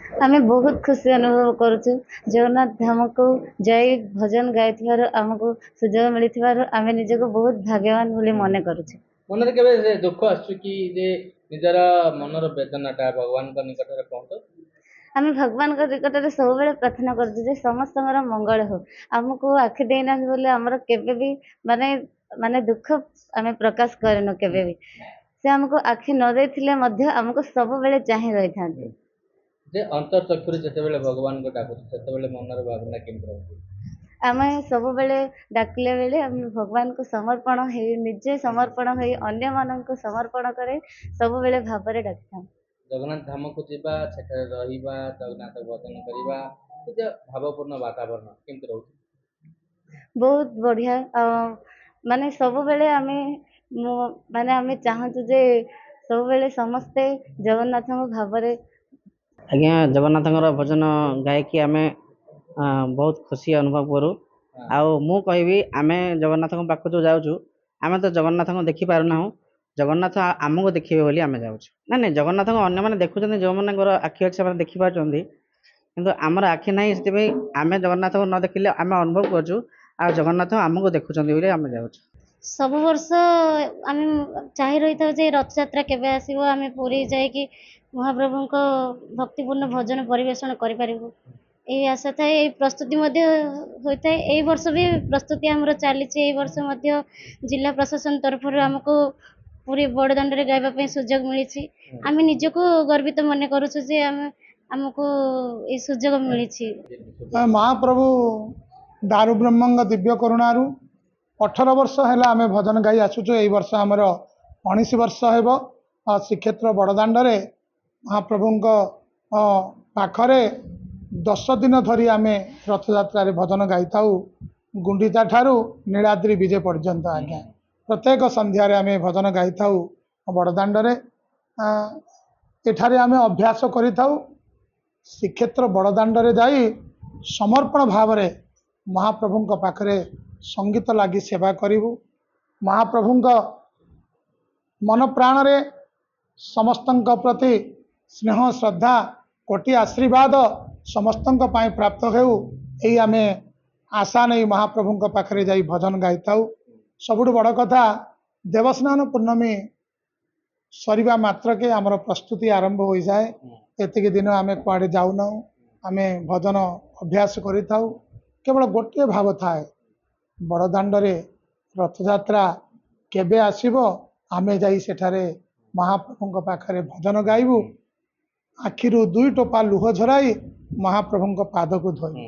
आमे बहुत खुशी अनुभव करुचु जगन्नाथ धाम को जय भजन गाइथिबार आमको सुजोग मिलिथिबार आमे निजको बहुत भाग्यवान बोली मने करुचु। मन केवे से दुख आसु कि जे निजर मनर वेदनाटा भगवान निकट में पहुंच। आमे भगवान को निकट में सब बेले प्रार्थना करछु जे समस्त मंगल हो। आमको आखि देना बोले हमर केबे भी माने माने दुख आमे प्रकाश करनो केबे भी से हमको आखि न देथिले मध्य हमको सब बेले चाहि रहि थांते। जे अंतर चक्षुरे जेतेबेले भगवान को डाकु सेतेबेले मनर भावना केमति रहउछि। आमे सब बेले डाकले बेले आमे भगवान को समर्पण हे निजे समर्पण हे अन्य मानन को समर्पण करे सब बेले भाबरे डाकथां। जगन्नाथ धाम को जीवा सेठारे रहिबा जगन्नाथ भजन करिबा जे भावपूर्ण वातावरण केमति रहउछि। बहुत बढ़िया माने सब बेले आमे माने आमे चाहतु जे सब बेले समस्ते जगन्नाथ को भाबरे। आज्ञा जगन्नाथ भजन गायकी आमे बहुत खुशी अनुभव करूँ। आउ मु कहबी आमे जगन्नाथ पाख जो जाऊँ आमे तो जगन्नाथ को देखी पारना हूँ जगन्नाथ आमको देखिए बोली आमे जाऊँ ना नहीं जगन्नाथ को अन्य मैंने देखुं जो मन आखि अच्छे से देखी पार्टी किंतु आमर आखि ना से आम जगन्नाथ को न देखिले आम अनुभव करूँ आ जगन्नाथ आमको देखुं बोली आम जाऊँ। सब वर्ष आम चाह रही था जे रथ यात्रा केबे आसीबो आमे पुरी जाए कि महाप्रभु को भक्तिपूर्ण भजन परिवेषण करिपारिबो एही आशा थाए। एही प्रस्तुति मध्य होइथाए एही वर्ष भी प्रस्तुति हमर चलीछि। एही वर्ष मध्य जिला प्रशासन तरफ हमको पूरी बड़दाण्ड रे गाइबा पई सुजोग मिलिछि। आमे निजको गर्वित मने करूछु जे हमको ए सुजोग मिलिछि। महाप्रभु दारु ब्रह्मंग दिव्य करुणारू 18 वर्ष है आम भजन गाई आसुचु। यही वर्ष आमर 19 वर्ष हो श्रीक्षेत्र बड़दाण्ड रे महाप्रभु पाखरे 10 दिन धरी आम रथ यात्रा भजन गाई था गुंडीचा ठारू नीलाद्री विजय पर्यंत। आज्ञा प्रत्येक संध्यारे आम भजन गाई था बड़दाण्ड रे एठारे आम अभ्यास करि थाउ। श्रीक्षेत्र बड़दाण्ड रे जाई समर्पण भाव रे महाप्रभु पाखरे संगीत लगी सेवा करूँ। महाप्रभु मन प्राण रे समस्त प्रति स्नेह श्रद्धा कोटि आशीर्वाद समस्त प्राप्त हो यही आम आशा नहीं महाप्रभु पाखरे जाई भजन गाई था। सबुठ बड़ कथा देवस्नान पूर्णमी सरिबा मात्र के आमर प्रस्तुति आरंभ हो जाए। एतिक दिन आम कुआडे जाऊना आम भजन अभ्यास करि थाउ। केवल गोटे भाव थाए बड़दाण्ड रे रथ यात्रा केबे आसीबो आमे जाई सेठारे महाप्रभु पाखरे भजन गाइबू आखिरु 2 टोपा लुह झराई महाप्रभु पाद को धोई।